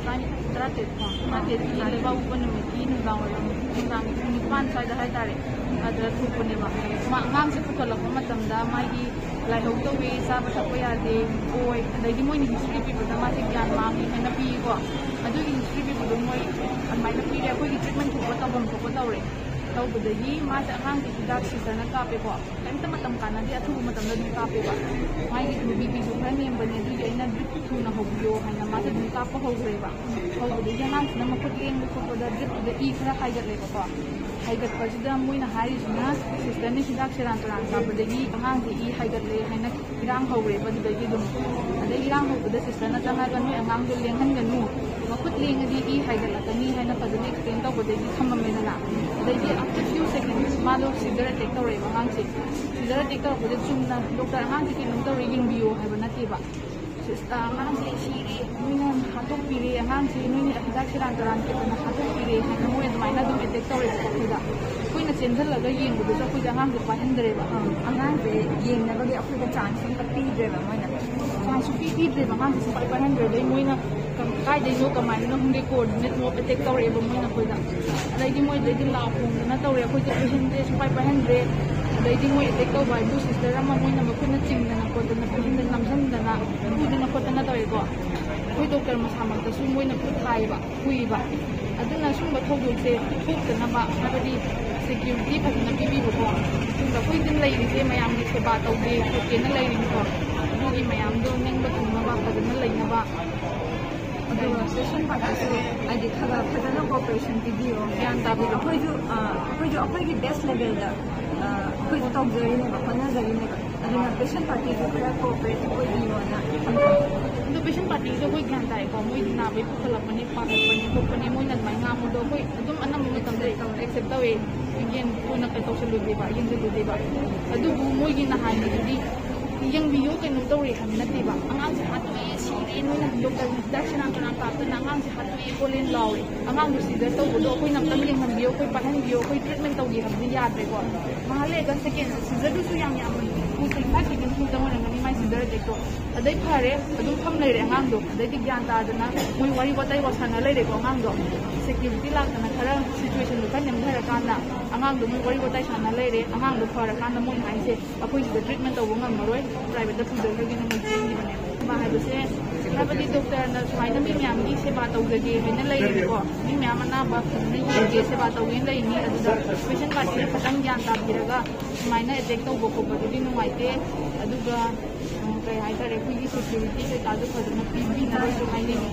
ꯇꯔꯥꯇꯔꯦꯠ ꯂꯩꯕꯥꯛ ꯎꯄ ꯅꯨꯃꯤꯠꯀꯤ ꯅꯨꯡꯗꯥꯡꯒꯤ ꯄꯨꯡ 9 ꯁ꯭ꯋꯥꯏꯗ ꯍꯥꯏꯇꯥꯔꯦ ꯑꯗꯨꯗ ꯊꯣꯛꯄꯅꯦꯕ ꯑꯉꯥꯡꯁꯦ ꯄꯨꯈꯠꯂꯛꯄ ꯃꯇꯝꯗ ꯃꯥꯒꯤ ꯂꯥꯏꯍꯧ ꯇꯧꯋꯤ ꯆꯥꯕ ꯊꯛꯄ ꯌꯥꯗꯦ ꯑꯣꯏ ꯑꯗꯩꯗꯤ ꯃꯣꯏꯅ ꯍꯤꯁꯇ꯭ꯔꯤ ꯄꯤꯕꯗ ꯃꯥꯁꯦ ꯒ꯭ꯌꯥꯟ ꯃꯥꯡꯉꯤ ꯍꯥꯏꯅ ꯄꯤꯀꯣ ꯑꯗꯨꯒꯤ ꯍꯤꯁꯇ꯭ꯔꯤ ꯄꯤꯕꯗꯣ ꯃꯣꯏ ꯑꯗꯨꯃꯥꯏꯅ ꯄꯤꯔꯦ ꯑꯩꯈꯣꯏꯒꯤ ꯇ꯭ꯔꯤꯠꯃꯦꯟ ꯊꯣꯛꯄ ꯇꯧꯐꯝ ꯊꯣꯛꯄ ꯇꯧꯔꯦ ꯇꯧꯕꯗꯒꯤ ꯃꯥꯁꯦ ꯑꯉꯥꯡꯒꯤ ꯍꯤꯗꯥꯛ ꯁꯤꯖꯔꯅ ꯀꯥꯞꯄꯦꯀꯣ ꯀꯩꯝꯇ ꯃꯇꯝ ꯀꯥꯟꯅꯗꯦ ꯑꯊꯨꯕ ꯃꯇꯝꯗ ꯑꯗꯨꯝ ꯀꯥꯞꯄꯦꯕ ꯃꯥꯒꯤ ꯕꯤꯄꯤꯁꯨ ꯈꯔ ꯅꯦꯝꯕꯅꯦ ꯑꯗꯨꯒꯤ ꯑꯩꯅ ꯗ꯭ꯔꯤꯞ ꯊꯨꯅ ꯍꯧꯕꯤꯌꯣ ꯍꯥꯏꯅ ꯃꯥꯁꯦ ꯑꯗꯨꯝ ꯀꯥꯞꯄ ꯍꯧꯈ꯭ꯔꯦꯕ ꯍꯧꯕꯗꯒꯤ ꯑꯉꯥꯡꯁꯤꯅ ꯃꯈꯨꯠ ꯂꯦꯡꯕ ꯈꯣꯠꯄꯗ ꯗ꯭ꯔꯤꯞꯇꯨꯗ ꯏ ꯈꯔ ꯍꯥꯏꯒꯠꯂꯦꯕꯀꯣ ꯍꯥꯏꯒꯠꯄꯁꯤꯗ ꯃꯣꯏꯅ ꯍꯥꯏꯔꯤꯁꯤꯅ ꯁꯤꯁꯇꯔꯅ ꯍꯤꯗꯥꯛ ꯁꯦꯔꯥꯟ ꯇꯨꯔꯥꯟ ꯀꯥꯞꯄꯗꯒꯤ ꯑꯉꯥꯡꯁꯦ ꯏ ꯍꯥꯏꯒꯠꯂꯦ ꯍꯥꯏꯅ ꯏꯔꯥꯡ ꯍꯧꯔꯦꯕ ꯑꯗꯨꯗꯒꯤ ꯑꯗꯨꯝ ꯑꯗꯩ ꯏꯔꯥꯡ ꯍꯧꯕꯗ ꯁꯤꯁꯇꯔꯅ ꯆꯪꯉꯒ ꯅꯣꯏ ꯑꯉꯥꯡꯗꯣ ꯂꯦꯡꯍꯟꯒꯅꯨ ꯃꯈꯨꯠ ꯂꯦꯡꯉꯗꯤ ꯏ ꯍꯥꯏꯒꯠꯂꯛꯀꯅꯤ ꯍꯥꯏꯅ ꯐꯖꯅ ꯑꯦꯛꯁꯄ꯭ꯂꯦꯟ ꯇꯧꯕꯗꯒꯤ ꯊꯝꯃꯝꯃꯦꯗꯅ ꯑꯗꯩꯗꯤ ꯑꯐꯇꯔ ꯐ꯭ꯌꯨ ꯁꯦꯀꯦꯟꯗ ꯃꯥꯗꯣ ꯁꯤꯖꯔ ꯑꯦꯇꯦꯛ ꯇꯧꯔꯛꯑꯦꯕ ꯑꯉꯥꯡꯁꯦ ꯁꯤꯖꯔ ꯑꯦꯇꯦꯛ ꯇꯧꯔꯛꯄꯗ ꯆꯨꯝꯅ ꯗꯣꯛꯇꯔ ꯑꯉꯥꯡꯁꯦ ꯀꯩꯅꯣꯝ ꯇꯧꯔꯦ ꯌꯦꯡꯕꯤꯌꯣ ꯍꯥꯏꯕ ꯅꯠꯇꯦꯕ ꯑꯉꯥꯡꯁꯦ ꯁꯤꯔꯦ ꯅꯣꯏꯅ ꯍꯥꯠꯇꯣꯛꯄꯤꯔꯦ ꯑꯉꯥꯡꯁꯦ ꯅꯣꯏꯅ ꯍꯤꯗꯥꯛ ꯁꯦꯔꯥꯟ ꯇꯨꯔꯥꯟ ꯀꯦꯞꯇꯅ ꯍꯥꯠꯇꯣꯛꯄꯤꯔꯦ ꯍꯥꯏꯅ ꯃꯣꯏ ꯑꯗꯨꯃꯥꯏꯅ ꯑꯗꯨꯝ ꯑꯦꯇꯦꯛ ꯇꯧꯔꯦꯕꯀꯣ ꯑꯩꯈꯣꯏꯅ ꯆꯦꯟꯁꯤꯜꯂꯒ ꯌꯦꯡꯕꯗꯁꯨ ꯑꯩꯈꯣꯏꯁꯦ ꯑꯉꯥꯡꯁꯦ ꯄꯥꯏꯍꯟꯗ꯭ꯔꯦꯕ ꯑꯉꯥꯡꯁꯦ ꯌꯦꯡꯅꯕꯒꯤ ꯑꯩꯈꯣꯏꯗ ꯆꯥꯟꯁ ꯑꯝꯇ ꯄꯤꯗ꯭ꯔꯦꯕ ꯃꯣꯏꯅ ꯆꯥꯟꯁ ꯄꯤꯗ꯭ꯔꯦꯕ ꯑꯉꯥꯡꯁꯦ ꯁꯨꯡꯄꯥꯏ ꯄꯥꯏꯍꯟꯗ꯭ꯔꯦ ꯃꯣꯏꯅ ꯀꯥꯏꯗꯩꯅꯣ ꯀꯃꯥꯏꯅꯅꯣ ꯈꯪꯗꯦ ꯀꯣꯑꯣꯔꯗꯤꯅꯦꯠ ꯃꯣꯞ ꯑꯦꯇꯦꯛ ꯇꯧꯔꯛꯑꯦꯕ ꯃꯣꯏꯅ ꯑꯩꯈꯣꯏꯗ ꯑꯗꯩꯗꯤ ꯃꯣꯏꯗꯩꯗꯤ ꯂꯥꯎ ꯈꯣꯡꯗꯅ ꯇꯧꯔꯦ ꯑꯩꯈꯣꯏꯁꯦ ꯄꯦꯁꯦꯟꯁꯦ ꯁꯨꯡꯄꯥꯏ ꯄꯥꯏꯍꯟꯗ꯭ꯔꯦ ꯑꯗꯩꯗꯤ ꯃꯣꯏ ꯑꯦꯇꯦꯛ ꯇꯧꯕ ꯍꯥꯏꯕꯨ ꯁꯤꯁꯇꯔ ꯑꯃ ꯃꯣꯏꯅ ꯃꯈꯨꯠꯅ ꯆꯤꯡꯗꯅ ꯈꯣꯠꯇꯅ ꯄꯦꯁꯦꯟꯗ ꯅꯝꯁꯤꯟꯗꯅ ꯐꯨꯗꯅ ꯈꯣꯠꯇꯅ ꯇꯧꯋꯦꯀꯣ ꯑꯩꯈꯣꯏ ꯗꯣꯛꯇꯔ ꯃꯁꯥꯃꯛꯇꯁꯨ ꯃꯣꯏꯅ ꯈꯨꯠ ꯊꯥꯏꯕ ꯐꯨꯏꯕ ꯑꯗꯨꯅ ꯁꯨꯝꯕ ꯊꯧꯗꯣꯛꯁꯦ ꯊꯣꯛꯇꯅꯕ ꯍꯥꯏꯕꯗꯤ ꯁꯦꯀ꯭ꯌꯨꯔꯤꯇꯤ ꯐꯖꯅ ꯄꯤꯕꯤꯕꯀꯣ ꯑꯗꯨꯒ ꯑꯩꯈꯣꯏ ꯂꯩꯔꯤꯁꯦ ꯃꯌꯥꯝꯒꯤ ꯁꯦꯕꯥ ꯇꯧꯒꯦ ꯈꯣꯠꯀꯦꯅ ꯂꯩꯔꯤꯅꯤꯀꯣ ꯑꯗꯨꯒꯤ ꯃꯌꯥꯝꯗꯣ ꯅꯤꯡꯕ ꯊꯨꯡꯅꯕ ꯐꯖꯅ ꯂꯩꯅꯕ ꯑꯗꯨꯒ ꯄꯦꯁꯦꯟ ꯄꯥꯔꯇꯤꯁꯨ ꯍꯥꯏꯗꯤ ꯈꯔ ꯐꯖꯅ ꯀꯣꯑꯣꯄꯔꯦꯁꯟ ꯄꯤꯕꯤꯌꯣ ꯒ꯭ꯌꯥꯟ ꯇꯥꯕꯤꯌꯣ ꯑꯩꯈꯣꯏꯁꯨ ꯑꯩꯈꯣꯏꯒꯤ ꯕꯦꯁ ꯂꯦꯚꯦꯜꯗ ꯑꯩꯈꯣꯏꯁꯨ ꯇꯧꯖꯔꯤꯅꯦꯕ ꯍꯣꯠꯅꯖꯔꯤꯅꯦꯕ ꯑꯗꯨꯅ ꯄꯦꯁꯦꯟ ꯄꯥꯔꯇꯤꯁꯨ ꯈꯔ ꯀꯣꯑꯣꯄꯔꯦꯇꯤቭ ꯑꯣꯏꯕꯤꯌꯣꯅ ꯑꯗꯣ ꯄꯦꯁꯦꯟ ꯄꯥꯔꯇꯤꯁꯨ ꯑꯩꯈꯣꯏ ꯒ꯭ꯌꯥꯟ ꯇꯥꯏꯀꯣ ꯃꯣꯏꯗꯤ ꯅꯥꯕꯩ ꯄꯨꯈꯠꯂꯛꯄꯅꯤ ꯄꯥꯈꯠꯄꯅꯤ ꯈꯣꯠꯄꯅꯤ ꯃꯣꯏꯅ ꯑꯗꯨꯃꯥꯏꯅ ꯉꯥꯡꯕꯗꯣ ꯑꯩꯈꯣꯏ ꯑꯗꯨꯝ ꯑꯅꯝꯕ ꯃꯇꯝꯗ ꯑꯦꯛꯁꯦꯞ ꯇꯧꯋꯦ ꯑꯩꯈꯣꯏꯅ ꯀꯩ ꯇꯧꯁꯜꯂꯨꯗꯦꯕ ꯌꯦꯡꯁꯤꯜꯂꯨꯗꯦꯕ ꯑꯗꯨꯕꯨ ꯃꯣꯏꯒꯤꯅ ꯍꯥꯏꯕꯗꯨꯗꯤ ꯌꯦꯡꯕꯤꯌꯨ ꯀꯩꯅꯣ ꯇꯧꯔꯦ ꯍꯥꯏꯕ ꯅꯠꯇꯦꯕ ꯑꯉꯥꯡꯁꯦ ꯍꯥꯠꯇꯣꯛꯑꯦ ꯁꯤꯔꯦ ꯅꯣꯏꯅ ꯗꯣꯛꯇꯔ ꯍꯤꯗꯥꯛ ꯁꯦꯔꯥꯟ ꯇꯨꯔꯥꯟ ꯀꯥꯞꯇꯅ ꯑꯉꯥꯡꯁꯦ ꯍꯥꯠꯇꯣꯛꯑꯦ ꯈꯣꯠꯂꯦ ꯂꯥꯎꯔꯦ ꯑꯉꯥꯡꯗꯣ ꯁꯤꯖꯔ ꯇꯧꯕꯗꯣ ꯑꯩꯈꯣꯏꯅ ꯑꯝꯇꯪ ꯌꯦꯡꯍꯟꯕꯤꯌꯣ ꯑꯩꯈꯣꯏ ꯄꯥꯏꯍꯟꯕꯤꯌꯣ ꯑꯩꯈꯣꯏ ꯇ꯭ꯔꯤꯠꯃꯦꯟ ꯇꯧꯒꯦ ꯍꯥꯏꯕꯗꯤ ꯌꯥꯗ꯭ꯔꯦꯀꯣ ꯉꯥꯏꯍꯥꯛ ꯂꯩꯔꯒ ꯁꯦꯀꯦꯟ ꯁꯤꯖꯔꯗꯨꯁꯨ ꯌꯥꯝ 5 ꯁꯦꯀꯦꯟ ꯈꯛꯇꯪ ꯑꯣꯏꯔꯝꯒꯅꯤ ꯃꯥꯏ ꯁꯤꯖꯔ ꯑꯦꯇꯦꯛꯇꯣ ꯑꯗꯩ ꯐꯔꯦ ꯑꯗꯨꯝ ꯐꯝ ꯂꯩꯔꯦ ꯑꯉꯥꯡꯗꯣ ꯑꯗꯩꯗꯤ ꯒ꯭ꯌꯥꯟ ꯇꯥꯗꯅ ꯃꯣꯏ ꯋꯥꯔꯤ ꯋꯥꯇꯥꯏ ꯋꯥꯁꯥꯟꯅ ꯂꯩꯔꯦꯀꯣ ꯑꯉꯥꯡꯗꯣ ꯁꯦꯀ꯭ꯌꯨꯔꯤꯇꯤ ꯂꯥꯛꯇꯅ ꯈꯔ ꯁꯤꯆꯨꯋꯦꯁꯟꯗꯣ ꯈꯔ ꯅꯦꯝꯊꯔꯀꯥꯟꯗ ꯑꯉꯥꯡꯗꯣ ꯃꯣꯏ ꯋꯥꯔꯤ ꯋꯥꯇꯥꯏ ꯁꯥꯟꯅ ꯂꯩꯔꯦ ꯑꯉꯥꯡꯗꯣ ꯐꯔꯀꯥꯟꯗ ꯃꯣꯏ ꯍꯥꯏꯁꯦ ꯑꯩꯈꯣꯏ ꯁꯤꯗ ꯇ꯭ꯔꯤꯠꯃꯦꯟ ꯇꯧꯕ ꯉꯝꯃꯔꯣꯏ ꯄ꯭ꯔꯥꯏꯚꯦꯠꯇ ꯄꯨꯖꯈ꯭ꯔꯒꯦꯅ ꯃꯣꯏ ꯆꯦꯟꯈꯤꯕꯅꯦꯕ ꯍꯥꯏꯕꯁꯦ ꯍꯥꯏꯕꯗꯤ ꯗꯣꯛꯇꯔꯅ ꯁꯨꯃꯥꯏꯅ ꯃꯤ ꯃꯌꯥꯝꯒꯤ ꯁꯦꯕꯥ ꯇꯧꯖꯒꯦ ꯍꯥꯏꯅ ꯂꯩꯔꯤꯅꯤꯀꯣ ꯃꯤ ꯃꯌꯥꯝ ꯑꯅꯥꯕ ꯐꯖꯅ ꯌꯦꯡꯒꯦ ꯁꯦꯕꯥ ꯇꯧꯒꯦꯅ ꯂꯩꯔꯤꯅꯤ ꯑꯗꯨꯗ ꯄꯦꯁꯦꯟ ꯄꯥꯔꯇꯤꯅ ꯈꯤꯇꯪ ꯒ꯭ꯌꯥꯟ ꯇꯥꯕꯤꯔꯒ ꯁꯨꯃꯥꯏꯅ ꯑꯦꯇꯦꯛ ꯇꯧꯕ ꯈꯣꯠꯄꯗꯨꯗꯤ ꯅꯨꯡꯉꯥꯏꯇꯦ ꯑꯗꯨꯒ ꯀꯩ ꯍꯥꯏꯇꯥꯔꯦ ꯑꯩꯈꯣꯏꯒꯤ ꯁꯦꯀ꯭ꯌꯨꯔꯤꯇꯤ ꯀꯩꯀꯥꯁꯨ ꯐꯖꯅ ꯄꯤꯕꯤꯅꯕꯁꯨ ꯍꯥꯏꯅꯤꯡꯉꯤ